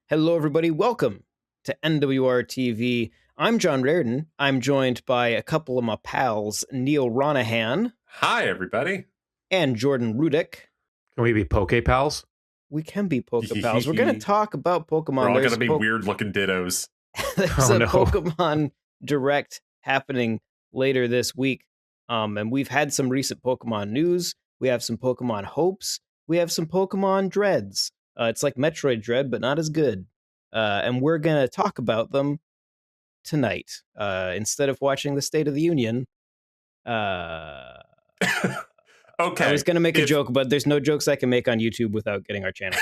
Hello, everybody. Welcome to NWR TV. I'm John Reardon. I'm joined by a couple of my pals, Neil Ronahan Hi, everybody. and Jordan Rudick. Can we be Poke Pals? We can be Poke Pals. We're going to talk about Pokemon. We're all going to be weird-looking dittos. There's a Pokemon Direct happening later this week, and we've had some recent Pokemon news. We have some Pokemon hopes. We have some Pokemon dreads. It's like Metroid Dread, but not as good. And we're going to talk about them tonight. Instead of watching the State of the Union. Okay. I was going to make a joke, but there's no jokes I can make on YouTube without getting our channel.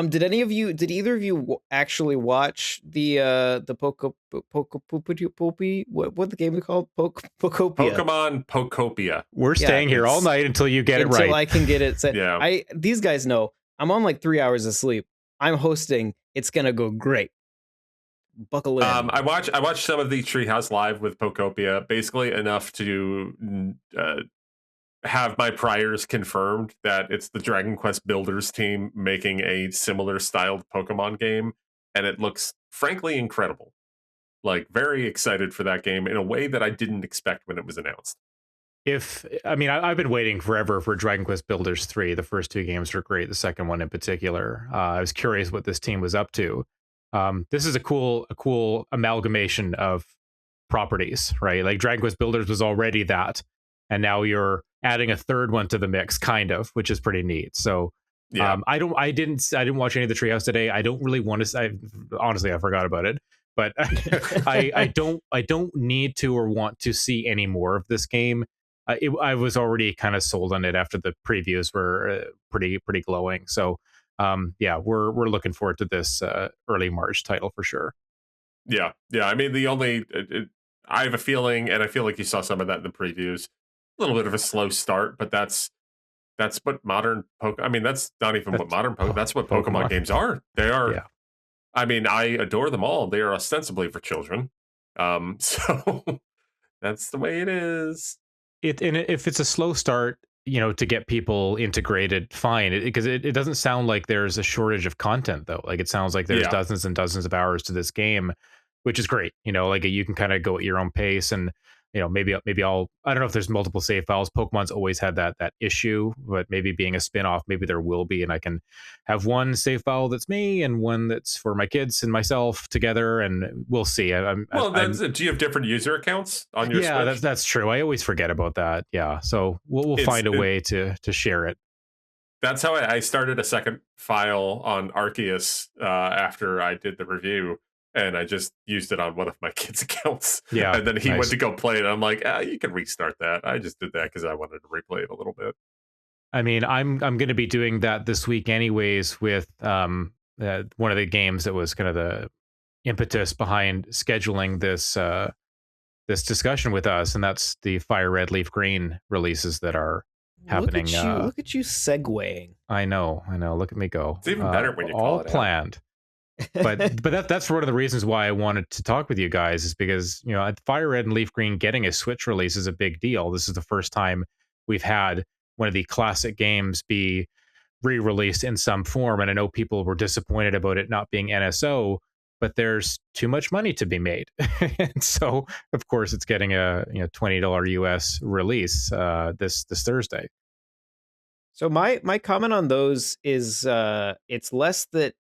Did either of you actually watch the Poptopia? What the game is called? Poptopia. Pokemon Poptopia. We're staying here all night until you get it right. Until I can get it set. Yeah. These guys know I'm on like 3 hours of sleep. I'm hosting. It's gonna go great. Buckle in. I watched some of the Treehouse Live with Poptopia, basically enough to have my priors confirmed that it's the Dragon Quest Builders team making a similar styled Pokemon game, and it looks frankly incredible. Like, very excited for that game in a way that I didn't expect when it was announced. I've been waiting forever for Dragon Quest Builders 3. The first two games were great. The second one in particular. I was curious what this team was up to. This is a cool amalgamation of properties, right? Like Dragon Quest Builders was already that, and now you're adding a third one to the mix, kind of, which is pretty neat. So yeah. I didn't watch any of the Treehouse today. I don't really want to. Honestly, I forgot about it. But I don't need to or want to see any more of this game. I was already kind of sold on it after the previews were pretty glowing. So we're looking forward to this early March title for sure. Yeah. I mean, I have a feeling, and I feel like you saw some of that in the previews. A little bit of a slow start, but that's what modern Pokemon. I mean, that's not even what modern Pokemon. That's what Pokemon games are. They are. Yeah. I mean, I adore them all. They are ostensibly for children. So that's the way it is. If it's a slow start, to get people integrated, fine. Because it doesn't sound like there's a shortage of content, though. Like, it sounds like there's dozens and dozens of hours to this game, which is great. Like you can kind of go at your own pace, and maybe I don't know if there's multiple save files. Pokemon's always had that issue, but maybe being a spin-off, maybe there will be, and I can have one save file that's me and one that's for my kids and myself together, and we'll see. Do you have different user accounts on your Switch? Switch? That's true. I always forget about that. Yeah, so we'll find a way to share it. That's how I started a second file on Arceus after I did the review. And I just used it on one of my kids' accounts. Yeah. And then he went to go play it. I'm like, you can restart that. I just did that because I wanted to replay it a little bit. I mean, I'm going to be doing that this week anyways with one of the games that was kind of the impetus behind scheduling this discussion with us, and that's the Fire Red Leaf Green releases that are happening. Look at you segueing. I know. Look at me go. It's even better when you call all it planned. but that's one of the reasons why I wanted to talk with you guys, is because Fire Red and Leaf Green getting a Switch release is a big deal. This is the first time we've had one of the classic games be re-released in some form, and I know people were disappointed about it not being NSO, but there's too much money to be made. And so of course it's getting a $20 US release this Thursday. So my comment on those is it's less that,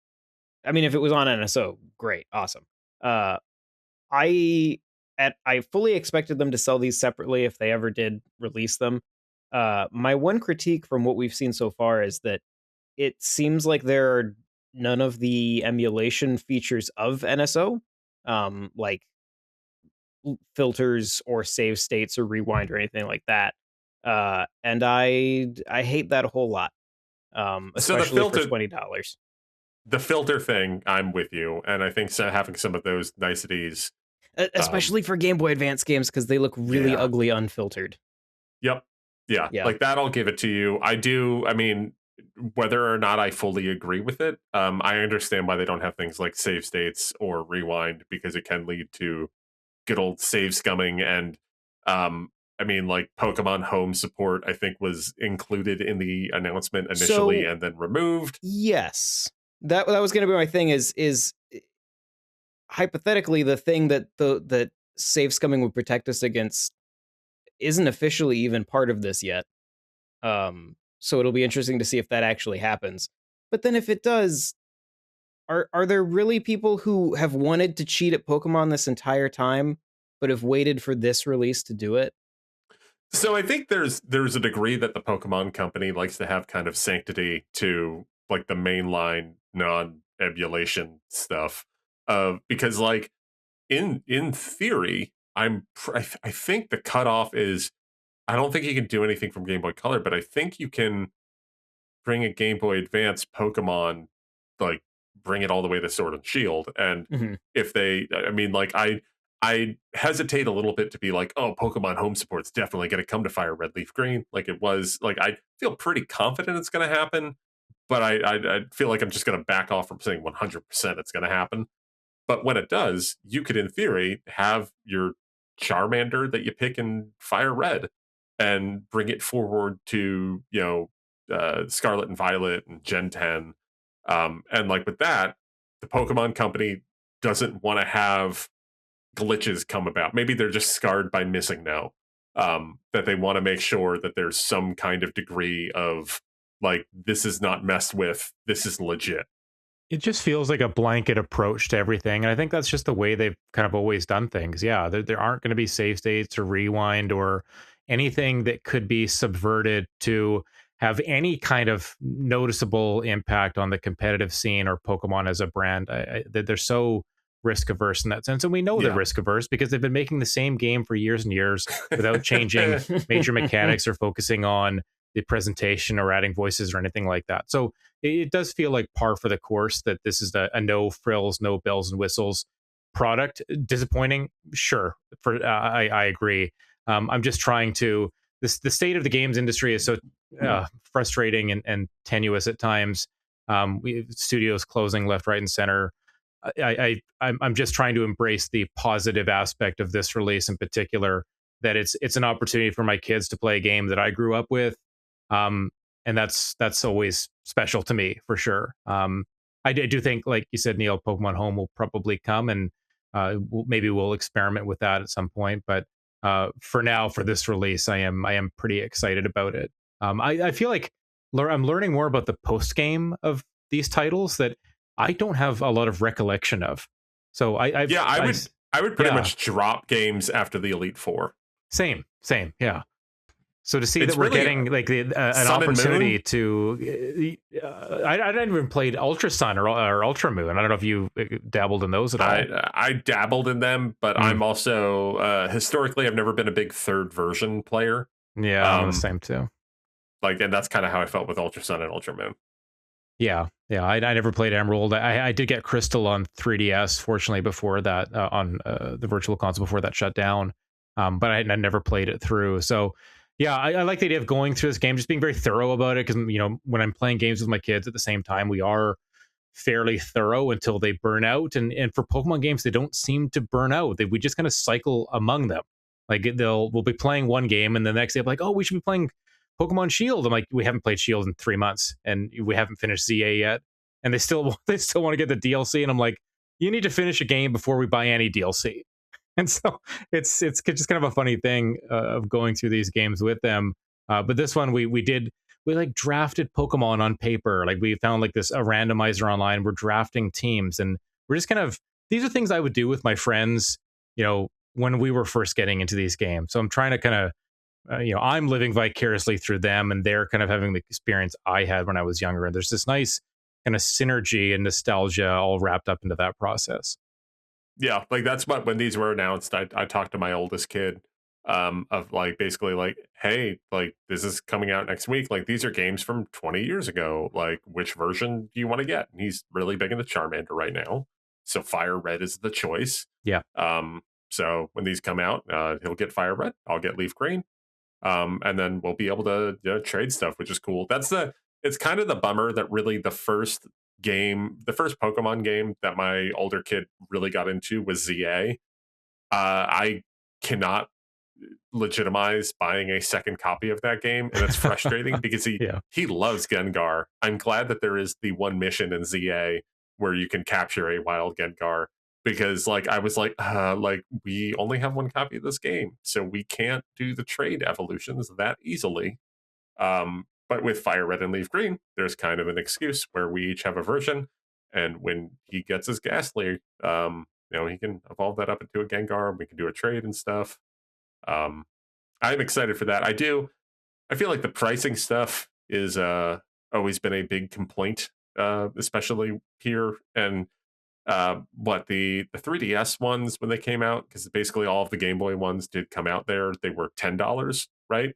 I mean, if it was on NSO, great, awesome. I fully expected them to sell these separately if they ever did release them. My one critique from what we've seen so far is that it seems like there are none of the emulation features of NSO, like filters or save states or rewind or anything like that. And I hate that a whole lot, especially for $20. The filter thing, I'm with you, and I think having some of those niceties, especially for Game Boy Advance games, because they look really ugly unfiltered. Yep. Yeah, like that, I'll give it to you. I do. I mean, whether or not I fully agree with it, I understand why they don't have things like save states or rewind, because it can lead to good old save scumming. And I mean, like Pokemon Home support, I think was included in the announcement initially and then removed. Yes. that was going to be my thing. Is hypothetically the thing that that safe scumming would protect us against isn't officially even part of this yet. So it'll be interesting to see if that actually happens. But then if it does, are there really people who have wanted to cheat at Pokemon this entire time, but have waited for this release to do it? So I think there's a degree that the Pokemon company likes to have kind of sanctity to like the mainline non-emulation stuff. Because like in theory, I think the cutoff is I don't think you can do anything from Game Boy Color, but I think you can bring a Game Boy Advance Pokemon, like bring it all the way to Sword and Shield. And Mm-hmm. if they, I mean, like I hesitate a little bit to be like, oh, Pokemon Home Support's definitely going to come to Fire Red Leaf Green. Like it was, like I feel pretty confident it's going to happen, but I feel like I'm just going to back off from saying 100% it's going to happen. But when it does, you could, in theory, have your Charmander that you pick in Fire Red and bring it forward to, Scarlet and Violet and Gen 10. And like with that, the Pokemon Company doesn't want to have glitches come about. Maybe they're just scarred by missing now. That they want to make sure that there's some kind of degree of like, this is not messed with, this is legit. It just feels like a blanket approach to everything. And I think that's just the way they've kind of always done things. Yeah, there aren't going to be save states or rewind or anything that could be subverted to have any kind of noticeable impact on the competitive scene or Pokemon as a brand. They're so risk averse in that sense. And we know they're Yeah. risk averse because they've been making the same game for years and years without changing major mechanics or focusing on the presentation or adding voices or anything like that. So it does feel like par for the course that this is a no frills, no bells and whistles product. Disappointing, sure. I agree. I'm just trying to. The state of the games industry is so frustrating and tenuous at times. Studios closing left, right, and center. I'm just trying to embrace the positive aspect of this release in particular. That it's an opportunity for my kids to play a game that I grew up with. And that's always special to me for sure. I do think, like you said, Neil, Pokemon Home will probably come, and maybe we'll experiment with that at some point. But for now, for this release, I am pretty excited about it. I feel like I'm learning more about the post game of these titles that I don't have a lot of recollection of. So I would pretty much drop games after the Elite Four. Same, yeah. So to see It's that we're really getting like an opportunity to, I didn't even played Ultra Sun or Ultra Moon. I don't know if you dabbled in those at all. I dabbled in them, but I'm also historically I've never been a big third version player. Yeah, I'm the same too. Like, and that's kind of how I felt with Ultra Sun and Ultra Moon. Yeah. I never played Emerald. I did get Crystal on 3DS, fortunately, before that on the Virtual Console before that shut down. But I never played it through. So. Yeah, I like the idea of going through this game, just being very thorough about it. Because when I'm playing games with my kids at the same time, we are fairly thorough until they burn out. And for Pokemon games, they don't seem to burn out. We just kind of cycle among them. Like we'll be playing one game, and the next day, I'm like, oh, we should be playing Pokemon Shield. I'm like, we haven't played Shield in 3 months, and we haven't finished ZA yet, and they still want to get the DLC. And I'm like, you need to finish a game before we buy any DLC. And so it's just kind of a funny thing of going through these games with them. But this one we like drafted Pokemon on paper. Like we found like a randomizer online. We're drafting teams, and we're just kind of, these are things I would do with my friends, when we were first getting into these games. So I'm trying to kind of, I'm living vicariously through them, and they're kind of having the experience I had when I was younger. And there's this nice kind of synergy and nostalgia all wrapped up into that process. Yeah, like that's what, when these were announced, I talked to my oldest kid of like basically like, hey, like this is coming out next week. Like these are games from 20 years ago. Like which version do you want to get? And he's really big into Charmander right now. So Fire Red is the choice. Yeah. So when these come out, he'll get Fire Red. I'll get Leaf Green. And then we'll be able to trade stuff, which is cool. It's kind of the bummer that really the first Pokemon game that my older kid really got into was ZA. I cannot legitimize buying a second copy of that game, and it's frustrating because he loves Gengar. I'm glad that there is the one mission in ZA where you can capture a wild Gengar, because like I was like we only have one copy of this game, so we can't do the trade evolutions that easily. But with Fire Red and Leaf Green, there's kind of an excuse where we each have a version, and when he gets his Ghastly, he can evolve that up into a Gengar, and we can do a trade and stuff. Um, I'm excited for that. I feel like the pricing stuff is always been a big complaint, especially here. And what the 3DS ones when they came out, because basically all of the Game Boy ones did come out there. They were $10, right?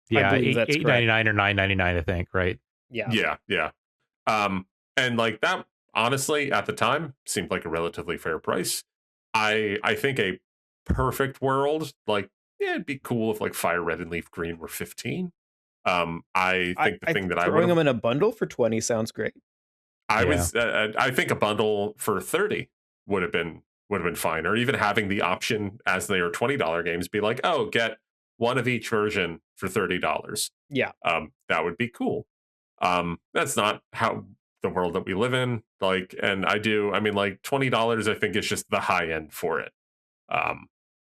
Yeah, I believe that's $8.99 or $9.99, I think, right? Yeah. And like that, honestly, at the time, seemed like a relatively fair price. I think a perfect world, like, yeah, it'd be cool if like Fire Red and Leaf Green were 15. I think the thing that I would throwing them in a bundle for 20 sounds great. I think a bundle for 30 would have been fine, or even having the option as they are $20 games, be like, oh, get one of each version for $30. Yeah. That would be cool. That's not how the world that we live in. Like, and like $20, I think is just the high end for it.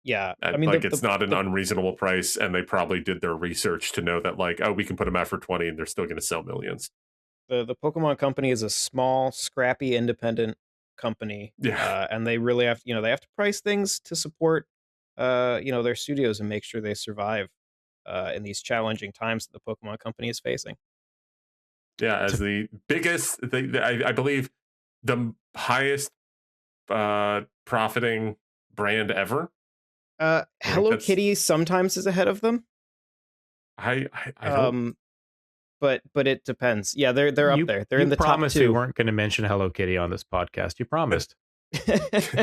Yeah. I mean, like it's not an unreasonable price, and they probably did their research to know that like, oh, we can put them out for 20 and they're still going to sell millions. The Pokemon Company is a small, scrappy, independent company. Yeah. And they really have, they have to price things to support, their studios and make sure they survive in these challenging times that the Pokemon Company is facing. Yeah, as the biggest, I believe, the highest profiting brand ever. Hello Kitty sometimes is ahead of them. I hope. But it depends. Yeah, they're up there. They're in the top 2. You promised we weren't going to mention Hello Kitty on this podcast. You promised.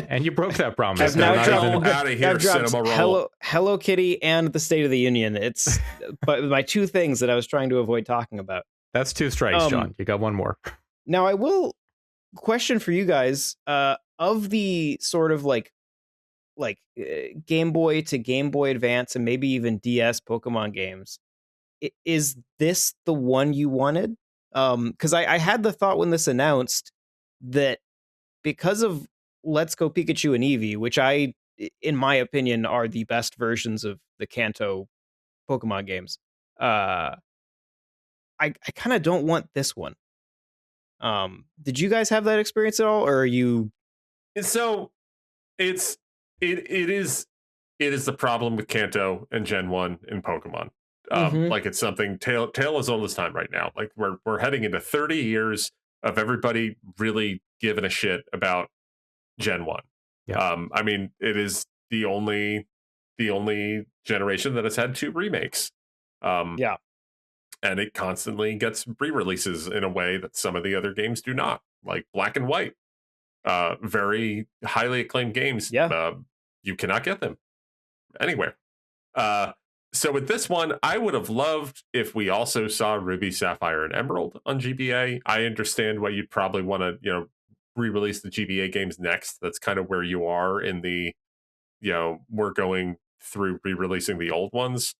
And you broke that promise. I've now dropped out of here, Cinema Roll. Hello Kitty and the State of the Union. It's but my 2 things that I was trying to avoid talking about. That's 2 strikes, John. You got one more. Now I will question for you guys, of the sort of like Game Boy to Game Boy Advance and maybe even DS Pokemon games, is this the one you wanted? Because I had the thought when this announced that because of Let's Go Pikachu and Eevee, which in my opinion, are the best versions of the Kanto Pokemon games, I kind of don't want this one. Did you guys have that experience at all, or are you? So it is the problem with Kanto and Gen 1 in Pokemon. Like it's something tale as old as time right now. Like we're heading into 30 years of everybody really giving a shit about Gen 1. Yeah. I mean, it is the only generation that has had 2 remakes. Yeah. And it constantly gets re-releases in a way that some of the other games do not, like Black and White. Very highly acclaimed games. Yeah. You cannot get them anywhere. So with this one, I would have loved if we also saw Ruby, Sapphire, and Emerald on GBA. I understand why you'd probably want to, re-release the GBA games next. That's kind of where you are in the, we're going through re-releasing the old ones.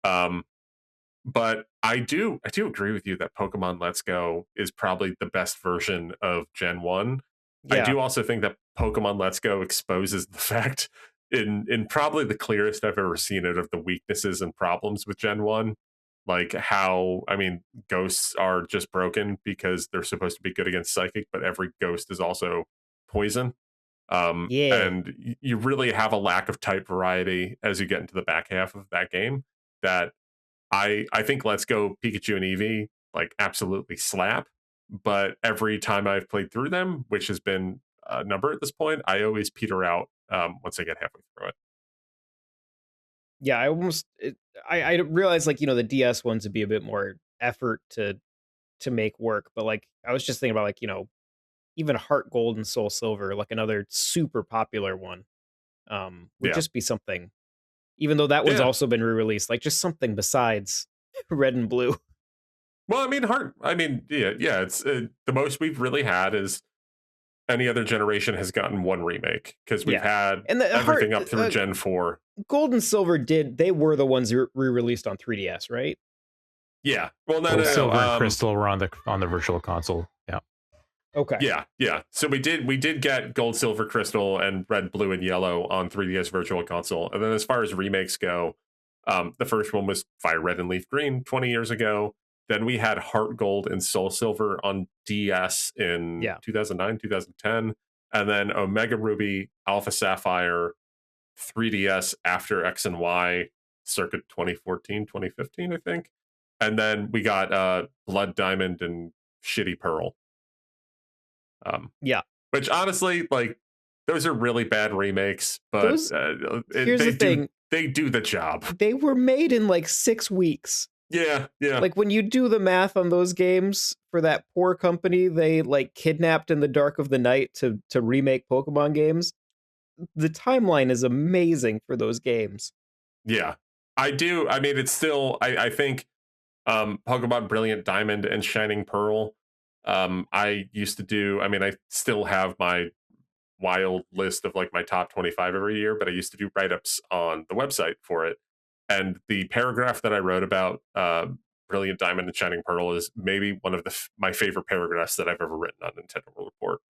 But I do agree with you that Pokemon Let's Go is probably the best version of Gen 1. Yeah. I do also think that Pokemon Let's Go exposes the fact in probably the clearest I've ever seen it of the weaknesses and problems with Gen 1. Like how, ghosts are just broken because they're supposed to be good against psychic, but every ghost is also poison. And you really have a lack of type variety as you get into the back half of that game that I think Let's Go Pikachu and Eevee like absolutely slap, but every time I've played through them, which has been a number at this point, I always peter out once I get halfway through it. Yeah, I realized the DS ones would be a bit more effort to make work, but like I was just thinking about even Heart Gold and Soul Silver, like another super popular one, would just be something. Even though that one's also been re-released, like just something besides Red and Blue. Well, it's the most we've really had is any other generation has gotten one remake, because we've had and the everything up through Gen 4. Gold and Silver they were the ones re-released on 3DS, right? Yeah. Well, Gold, Silver, and Crystal were on the Virtual Console. Yeah. Okay. Yeah. So we did get Gold, Silver, Crystal, and Red, Blue, and Yellow on 3DS Virtual Console. And then as far as remakes go, the first one was Fire Red and Leaf Green 20 years ago. Then we had Heart Gold and Soul Silver on DS in 2009, 2010. And then Omega Ruby, Alpha Sapphire, 3DS after X and Y, circa 2014, 2015, I think. And then we got Blood Diamond and Shitty Pearl. Which honestly, like, those are really bad remakes, but here's the thing. They do the job. They were made in like 6 weeks. Yeah. Like, when you do the math on those games for that poor company they like kidnapped in the dark of the night to remake Pokemon games, the timeline is amazing for those games. Yeah, I do. I mean, it's still, I think Pokemon Brilliant Diamond and Shining Pearl, I used to do, I mean, I still have my wild list of like my top 25 every year, but I used to do write-ups on the website for it. And the paragraph that I wrote about Brilliant Diamond and Shining Pearl is maybe one of my favorite paragraphs that I've ever written on Nintendo World Report.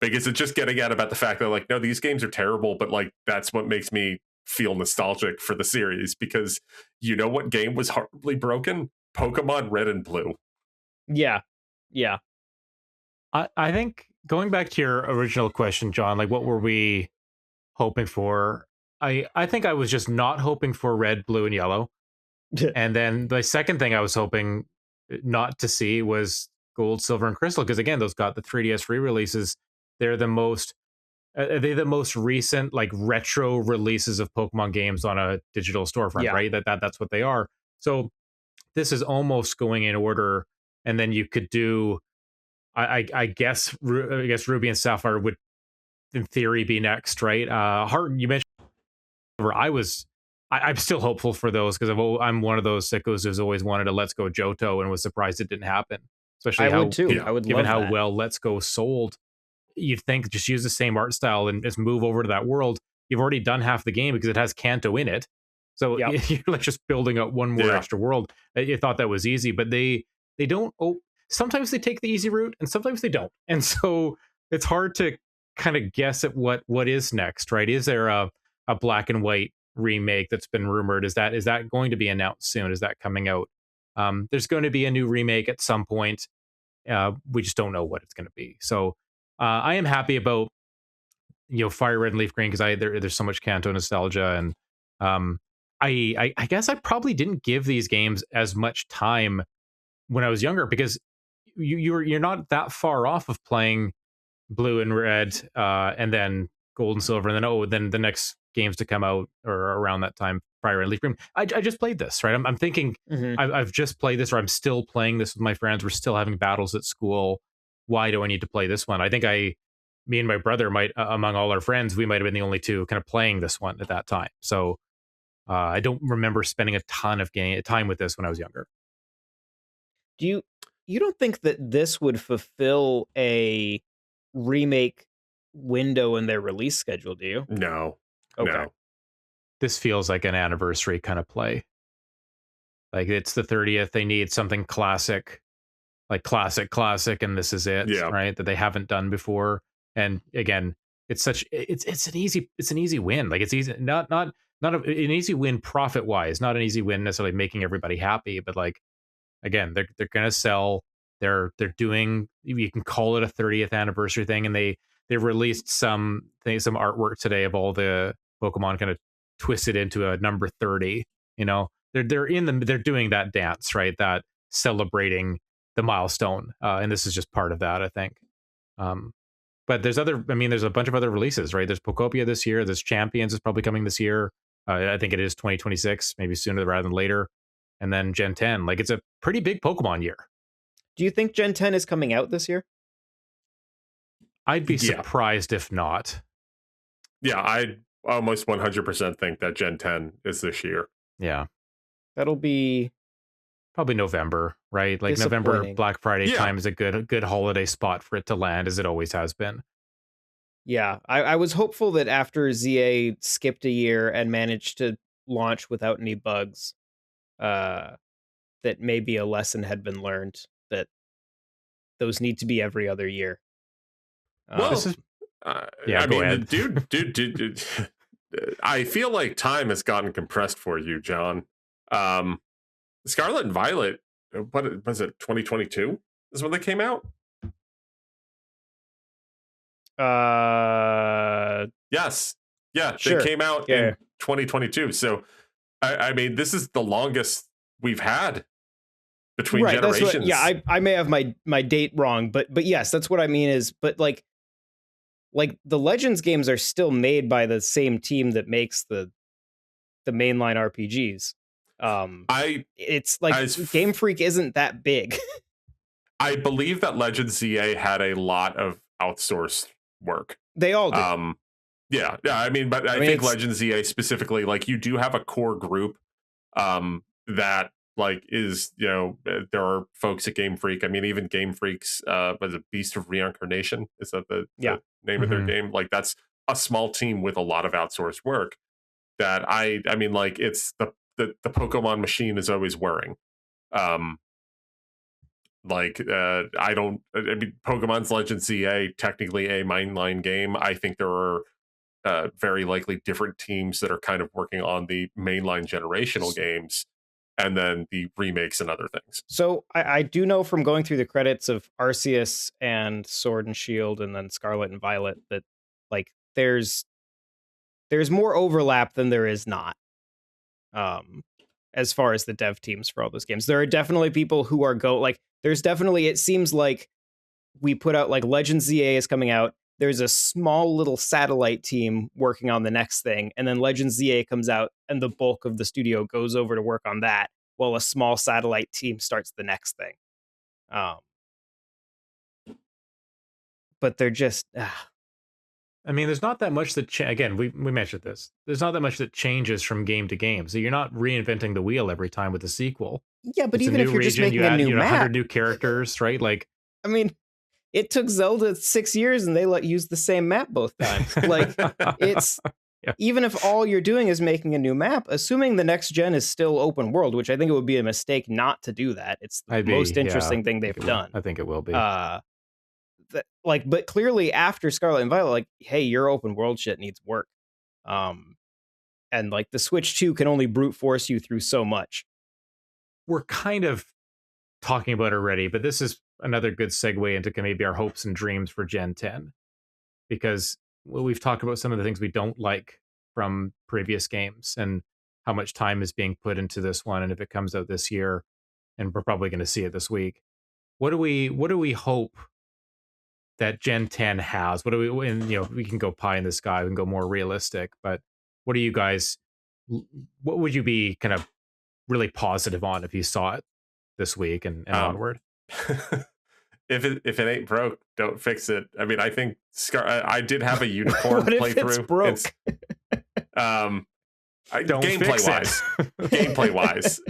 Because it's just getting at about the fact that, like, no, these games are terrible, but like that's what makes me feel nostalgic for the series, because you know what game was horribly broken? Pokemon Red and Blue. Yeah. I think, going back to your original question, John, like, what were we hoping for? I think I was just not hoping for Red, Blue, and Yellow. And then the second thing I was hoping not to see was Gold, Silver, and Crystal, because again, those got the 3DS re-releases. They're the most recent, like, retro releases of Pokemon games on a digital storefront, right? That's what they are. So this is almost going in order, and then you could do, I guess Ruby and Sapphire would, in theory, be next, right? Heart, you mentioned. I'm still hopeful for those, because I'm one of those sickos who's always wanted a Let's Go Johto and was surprised it didn't happen. Especially I would too. I would given love how that. well Let's Go sold. You'd think just use the same art style and just move over to that world. You've already done half the game because it has Kanto in it. So you're like just building up one more extra world. You thought that was easy, but they don't. Sometimes they take the easy route and sometimes they don't. And so it's hard to kind of guess at what is next, right? Is there a black and white remake that's been rumored? Is that going to be announced soon? Is that coming out? There's going to be a new remake at some point. We just don't know what it's going to be. So I am happy about Fire Red and Leaf Green, because there's so much Kanto nostalgia, and I guess I probably didn't give these games as much time when I was younger, because you're not that far off of playing Blue and Red, and then Gold and Silver, and then the next games to come out or around that time, Fire and Leaf Green. I just played this, right? I'm thinking I've just played this, or I'm still playing this with my friends. We're still having battles at school. Why do I need to play this one? I think me and my brother might, among all our friends, we might have been the only two kind of playing this one at that time. So I don't remember spending a ton of time with this when I was younger. You don't think that this would fulfill a remake window in their release schedule, do you? No. Okay. No. This feels like an anniversary kind of play. Like, it's the 30th. They need something classic, like classic, and this is it, right? That they haven't done before. And again, it's an easy win. Like, it's easy, not an easy win profit wise, not an easy win necessarily making everybody happy, but like, again, they're gonna sell. They're doing, you can call it a 30th anniversary thing, and they released some artwork today of all the Pokemon kind of twisted into a number 30. They're doing that dance, right? That celebrating the milestone, and this is just part of that, I think. But there's a bunch of other releases, right? There's Poptopia this year. There's Champions is probably coming this year. I think it is 2026, maybe sooner rather than later. And then Gen 10. Like, it's a pretty big Pokemon year. Do you think Gen 10 is coming out this year? I'd be surprised if not. Yeah, I almost 100% think that Gen 10 is this year. Yeah. That'll be Probably November, right? Like November, Black Friday time is a good holiday spot for it to land, as it always has been. Yeah, I was hopeful that after ZA skipped a year and managed to launch without any bugs, that maybe a lesson had been learned that those need to be every other year. Well, yeah, I go mean, ahead. dude, I feel like time has gotten compressed for you, John. Scarlet and Violet, what was it? 2022 is when they came out. Yes, yeah, sure. They came out in 2022. So, I mean, this is the longest we've had between generations. That's what, I may have my date wrong, but yes, that's what I mean. But like the Legends games are still made by the same team that makes the mainline RPGs. It's like Game Freak isn't that big. I believe that Legends ZA had a lot of outsourced work. They all do. Yeah. I mean, but I think Legends ZA specifically, like, you do have a core group that like is, there are folks at Game Freak. I mean, even Game Freak's was a Beast of Reincarnation. Is that the name of their game? Like, that's a small team with a lot of outsourced work that I mean, like, it's the Pokemon machine is always whirring. I mean, Pokemon's Legends ZA, technically a mainline game. I think there are very likely different teams that are kind of working on the mainline generational games, and then the remakes and other things. So I do know from going through the credits of Arceus and Sword and Shield and then Scarlet and Violet that like there's more overlap than there is not. As far as the dev teams for all those games, there are definitely people who are there's definitely, it seems like we put out like Legends ZA is coming out. There's a small little satellite team working on the next thing. And then Legends ZA comes out and the bulk of the studio goes over to work on that while a small satellite team starts the next thing. But they're just... I mean, there's not that much that... Again, we mentioned this. There's not that much that changes from game to game. So you're not reinventing the wheel every time with a sequel. Yeah, but even if you're just making a new map... 100 new characters, right? Like... I mean... It took Zelda 6 years and they use the same map both times. Like, it's even if all you're doing is making a new map, assuming the next gen is still open world, which I think it would be a mistake not to do that. It's the most interesting thing they've done. I think it will be. But clearly after Scarlet and Violet, like, hey, your open world shit needs work. And like the Switch 2 can only brute force you through so much. We're kind of talking about it already, but this is another good segue into maybe our hopes and dreams for Gen 10, because we've talked about some of the things we don't like from previous games and how much time is being put into this one, and if it comes out this year, and we're probably going to see it this week, what do we hope that Gen 10 has? What do we, and we can go pie in the sky, we can go more realistic, but what do you guys, what would you be kind of really positive on if you saw it this week and onward? If it ain't broke, don't fix it. I mean, I think I did have a unicorn what playthrough. If it's broke? Gameplay wise,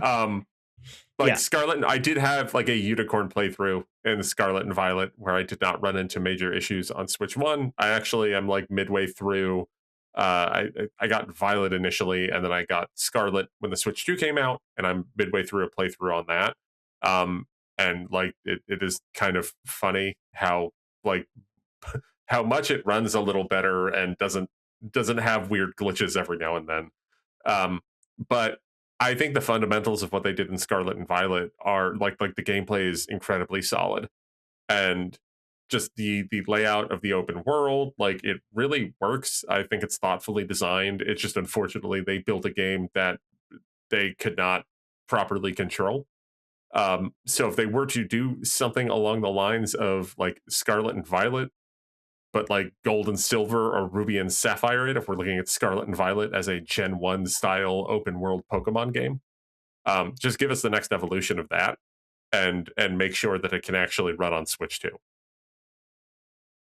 Scarlet. I did have like a unicorn playthrough in Scarlet and Violet where I did not run into major issues on Switch 1. I actually am like midway through. I got Violet initially, and then I got Scarlet when the Switch 2 came out, and I'm midway through a playthrough on that. And like it is kind of funny how like how much it runs a little better and doesn't have weird glitches every now and then. But I think the fundamentals of what they did in Scarlet and Violet are like the gameplay is incredibly solid, and just the layout of the open world, like, it really works. I think it's thoughtfully designed. It's just, unfortunately, they built a game that they could not properly control. So if they were to do something along the lines of like Scarlet and Violet, but like Gold and Silver or Ruby and Sapphire, if we're looking at Scarlet and Violet as a Gen 1 style open world Pokemon game, just give us the next evolution of that and make sure that it can actually run on Switch 2.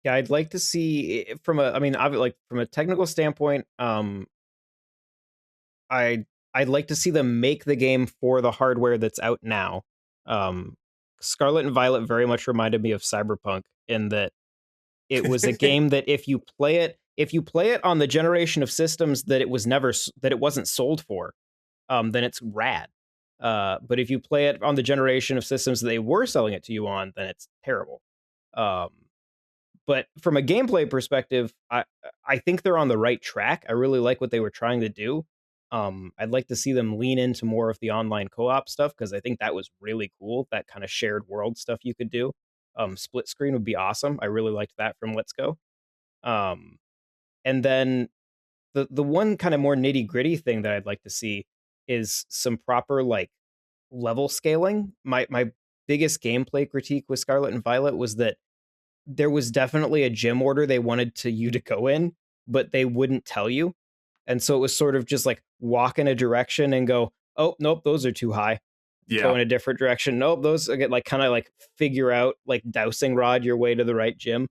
Yeah, I'd like to see from a technical standpoint, I'd like to see them make the game for the hardware that's out now. Scarlet and Violet very much reminded me of Cyberpunk in that it was a game that if you play it on the generation of systems that it wasn't sold for, then it's rad. But if you play it on the generation of systems that they were selling it to you on, then it's terrible. But from a gameplay perspective, I think they're on the right track. I really like what they were trying to do. I'd like to see them lean into more of the online co-op stuff because I think that was really cool. That kind of shared world stuff you could do. Split screen would be awesome. I really liked that from Let's Go. And then the one kind of more nitty gritty thing that I'd like to see is some proper like level scaling. My biggest gameplay critique with Scarlet and Violet was that there was definitely a gym order they wanted you to go in, but they wouldn't tell you. And so it was sort of just like walk in a direction and go, oh, nope, those are too high. Yeah. Go in a different direction. Nope, those get like kind of like figure out like dowsing rod your way to the right gym.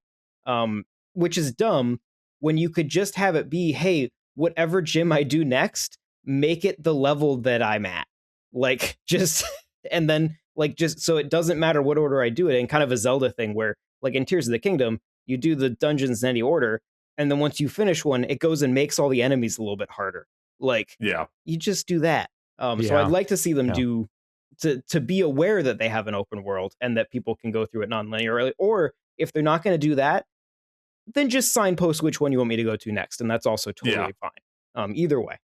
Which is dumb when you could just have it be, hey, whatever gym I do next, make it the level that I'm at. Like just and then like just so it doesn't matter what order I do it in, kind of a Zelda thing where like in Tears of the Kingdom, you do the dungeons in any order, and then once you finish one, it goes and makes all the enemies a little bit harder. Like, yeah, you just do that. So I'd like to see them do to be aware that they have an open world and that people can go through it non-linearly. Or if they're not going to do that, then just signpost which one you want me to go to next, and that's also totally fine. Either way.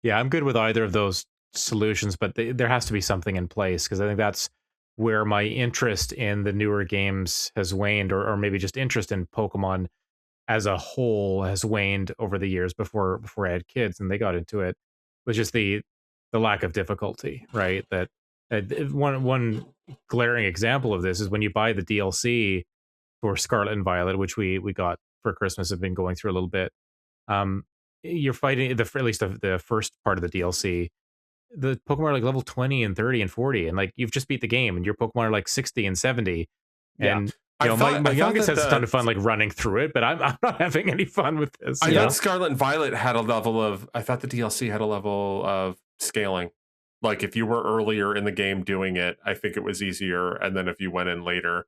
Yeah, I'm good with either of those solutions, but there has to be something in place because I think that's where my interest in the newer games has waned, or maybe just interest in Pokemon as a whole has waned over the years before I had kids and they got into it, was just the lack of difficulty, right? That one glaring example of this is when you buy the DLC for Scarlet and Violet, which we got for Christmas, have been going through a little bit. You're fighting at least the first part of the DLC. The Pokemon are like level 20 and 30 and 40, and like you've just beat the game, and your Pokemon are like 60 and 70. And my youngest has a ton of fun like running through it, but I'm not having any fun with this. I thought Scarlet and Violet had a level of. I thought the DLC had a level of scaling. Like if you were earlier in the game doing it, I think it was easier, and then if you went in later,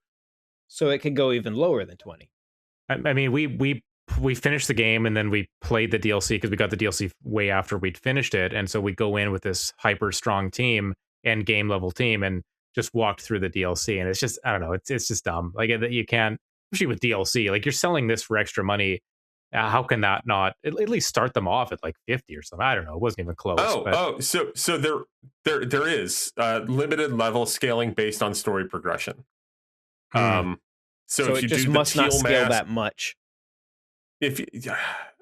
so it could go even lower than 20. I mean, we finished the game and then we played the DLC because we got the DLC way after we'd finished it, and so we go in with this hyper strong team and game level team and just walked through the DLC, and it's just, I don't know, it's just dumb. Like you can't, especially with DLC, like you're selling this for extra money. How can that not at least start them off at like 50 or something? I don't know. It wasn't even close. So there is limited level scaling based on story progression. So if it you just do must not scale that much. If you,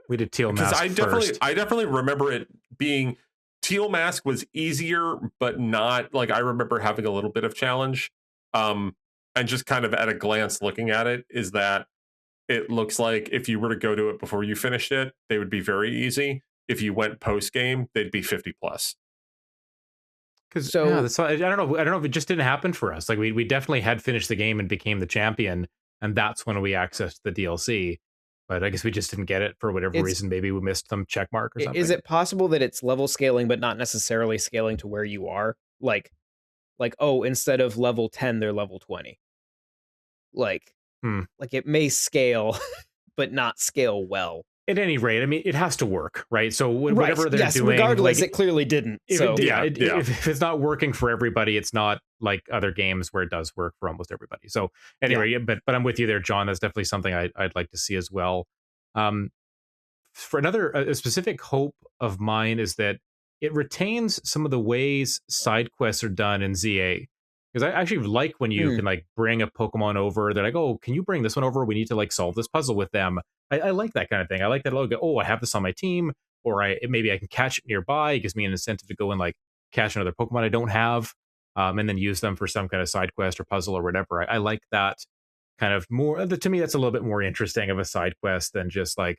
we did Teal Mask first. I definitely remember it being Teal Mask was easier, but not like, I remember having a little bit of challenge. And just kind of at a glance looking at it is that it looks like if you were to go to it before you finished it, they would be very easy. If you went post game, they'd be 50 plus. Because I don't know if it just didn't happen for us. Like we definitely had finished the game and became the champion, and that's when we accessed the DLC. But I guess we just didn't get it for whatever reason. Maybe we missed some check mark or something. Is it possible that it's level scaling, but not necessarily scaling to where you are? Like, oh, instead of level 10, they're level 20. Like it may scale, but not scale well. At any rate, I mean, it has to work, right? So whatever they're doing, regardless, it clearly didn't. If it's not working for everybody, it's not like other games where it does work for almost everybody. So anyway, but I'm with you there, John. That's definitely something I'd like to see as well. For a specific hope of mine is that it retains some of the ways side quests are done in ZA. Because I actually like when you can like bring a Pokemon over. They're like, oh, can you bring this one over? We need to like solve this puzzle with them. I like that kind of thing. I like that. I have this on my team, or maybe I can catch it nearby. It gives me an incentive to go and like catch another Pokemon I don't have, and then use them for some kind of side quest or puzzle or whatever. I like that kind of more. To me, that's a little bit more interesting of a side quest than just like,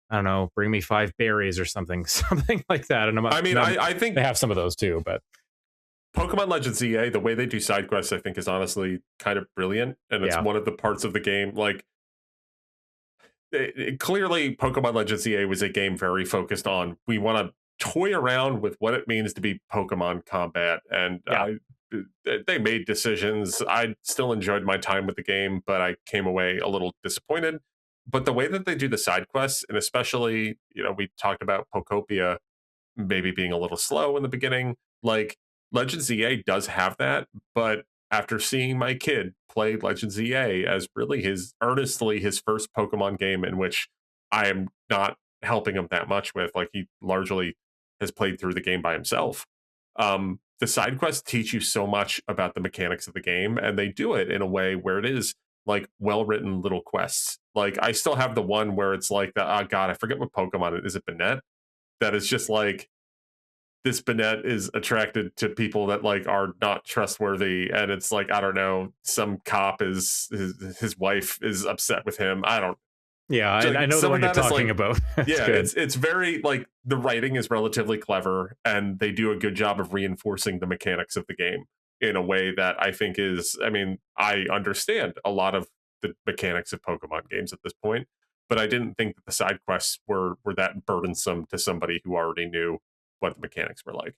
I don't know, bring me 5 berries or something like that. And I think they have some of those too, but. Pokemon Legends EA, the way they do side quests, I think is honestly kind of brilliant, and it's one of the parts of the game. Like, clearly, Pokemon Legends EA was a game very focused on we want to toy around with what it means to be Pokemon combat, and they made decisions. I still enjoyed my time with the game, but I came away a little disappointed. But the way that they do the side quests, and especially, we talked about Poptopia maybe being a little slow in the beginning. Like Legends EA does have that, but after seeing my kid play Legends EA as really earnestly his first Pokemon game in which I am not helping him that much with, like he largely has played through the game by himself. The side quests teach you so much about the mechanics of the game, and they do it in a way where it is like well-written little quests. Like I still have the one where it's like the, oh god, I forget what Pokemon it is. It Banette? That is just like this Banette is attracted to people that like are not trustworthy, and it's like, I don't know, some cop is his wife is upset with him. I don't. Yeah, Like, I know the some one of you're that is, talking like, about. yeah, Good. it's very like the writing is relatively clever, and they do a good job of reinforcing the mechanics of the game in a way that I think is. I mean, I understand a lot of the mechanics of Pokemon games at this point, but I didn't think that the side quests were that burdensome to somebody who already knew what the mechanics were like.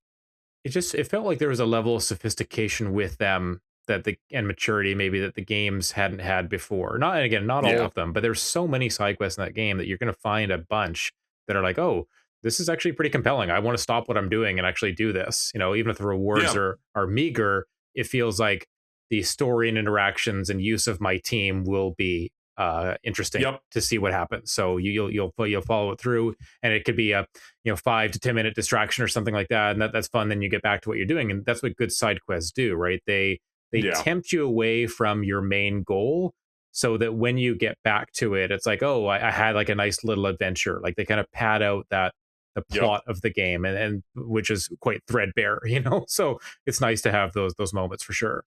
It felt like there was a level of sophistication with them and maturity maybe that the games hadn't had before. Not, and again, not all Yeah. of them, but there's so many side quests in that game that you're going to find a bunch that are like, oh, this is actually pretty compelling. I want to stop what I'm doing and actually do this. Even if the rewards Yeah. are meager, it feels like the story and interactions and use of my team will be interesting Yep. to see what happens. So you'll follow it through, and it could be a 5 to 10 minute distraction or something like that, and that's fun. Then you get back to what you're doing, and that's what good side quests do, right? They Yeah. tempt you away from your main goal, so that when you get back to it, it's like, oh, I had like a nice little adventure. Like they kind of pad out the Yep. plot of the game, and which is quite threadbare, So it's nice to have those moments for sure.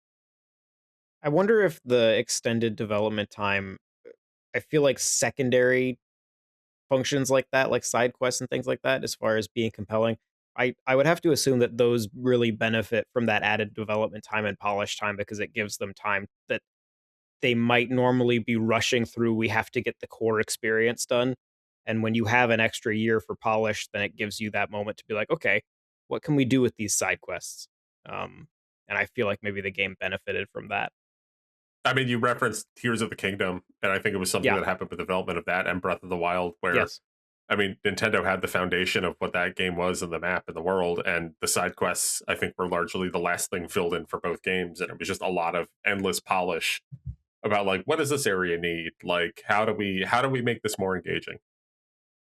I wonder if the extended development time, I feel like secondary functions like that, like side quests and things like that, as far as being compelling, I would have to assume that those really benefit from that added development time and polish time because it gives them time that they might normally be rushing through. We have to get the core experience done. And when you have an extra year for polish, then it gives you that moment to be like, okay, what can we do with these side quests? And I feel like maybe the game benefited from that. I mean, you referenced Tears of the Kingdom, and I think it was something Yeah. that happened with the development of that and Breath of the Wild, where Yes. I mean, Nintendo had the foundation of what that game was and the map and the world, and the side quests, I think, were largely the last thing filled in for both games. And it was just a lot of endless polish about like, what does this area need? Like, how do we make this more engaging?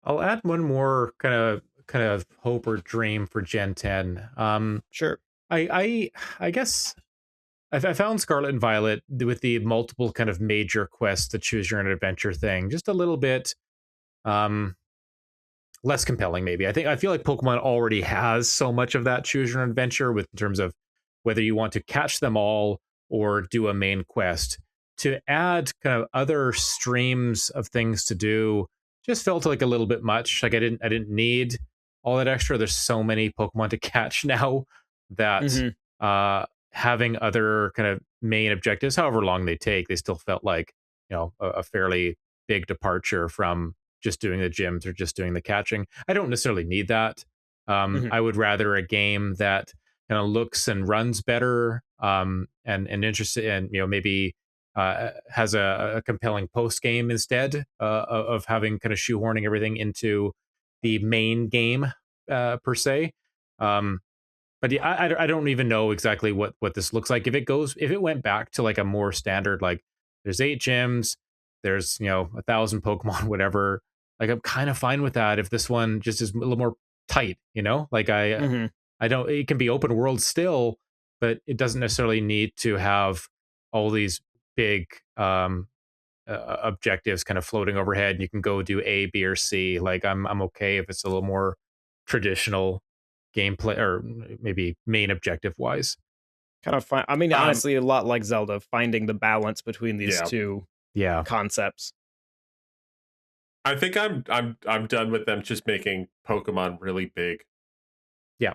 I'll add one more kind of hope or dream for Gen 10. Sure. I guess I found Scarlet and Violet with the multiple kind of major quests, the choose your own adventure thing, just a little bit less compelling. Maybe I feel like Pokemon already has so much of that choose your own adventure with in terms of whether you want to catch them all or do a main quest. To add kind of other streams of things to do just felt like a little bit much. Like I didn't need all that extra. There's so many Pokemon to catch now that having other kind of main objectives, however long they take, they still felt like a fairly big departure from just doing the gyms or just doing the catching. I don't necessarily need that. I would rather a game that kind of looks and runs better, and interested, and maybe has a compelling post game instead of having kind of shoehorning everything into the main game per se. But yeah, I don't even know exactly what this looks like. If it went back to like a more standard, like there's 8 gyms, there's 1,000 Pokemon, whatever. Like I'm kind of fine with that. If this one just is a little more tight, like I don't. It can be open world still, but it doesn't necessarily need to have all these big objectives kind of floating overhead. You can go do A, B, or C. Like I'm okay if it's a little more traditional gameplay, or maybe main objective wise. Kind of fun. I mean, honestly, a lot like Zelda, finding the balance between these two concepts. I think I'm done with them just making Pokemon really big. Yeah.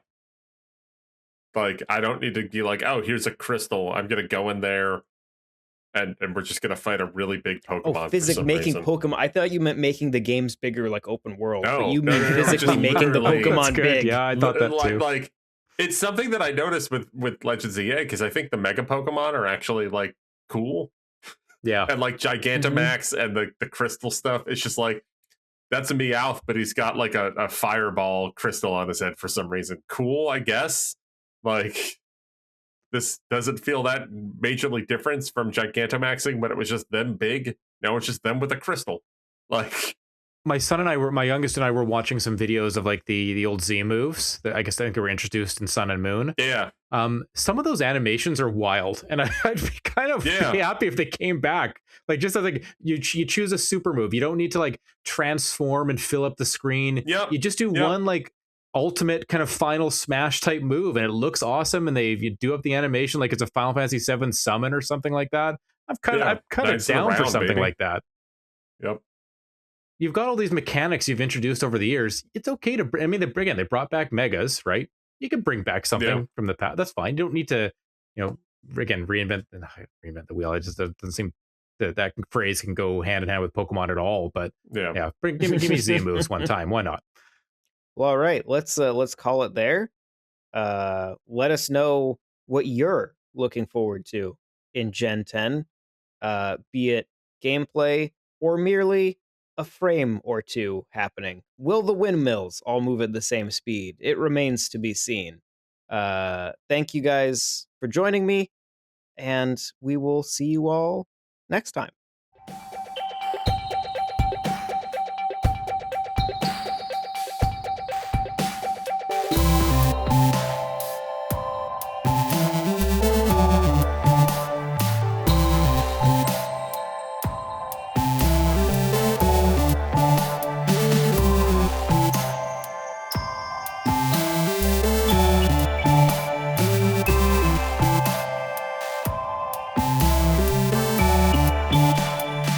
Like I don't need to be like, oh, here's a crystal. I'm gonna go in there and we're just gonna fight a really big Pokemon. Making reason. Pokemon. I thought you meant making the games bigger, like open world. No, but you mean no, physically just making the literally. Pokemon big. Yeah, I thought that too. Like It's something that I noticed with Legends EA, because I think the Mega Pokemon are actually like cool. Yeah. And like Gigantamax and the crystal stuff, it's just like, that's a Meowth, but he's got like a fireball crystal on his head for some reason. Cool, I guess. Like, this doesn't feel that majorly different from Gigantamaxing, but it was just them big. Now it's just them with a crystal. Like, My youngest and I were watching some videos of like the old Z moves that I think they were introduced in Sun and Moon. yeah, Some of those animations are wild, and I'd be kind of happy if they came back. Like, just as like you choose a super move, you don't need to like transform and fill up the screen. Yep. You just do one like ultimate kind of final smash type move, and it looks awesome. And you do up the animation like it's a Final Fantasy VII summon or something like that. I'm kind of down for something like that. Yep. You've got all these mechanics you've introduced over the years. It's okay to, I mean, they brought back megas, right? You can bring back something from the past. That's fine. You don't need to, again, reinvent the wheel. It just doesn't seem that phrase can go hand in hand with Pokemon at all. But give me Z moves one time. Why not? Well, all right. Let's call it there. Let us know what you're looking forward to in Gen 10, be it gameplay or merely a frame or two happening. Will the windmills all move at the same speed? It remains to be seen. Thank you guys for joining me, and we will see you all next time.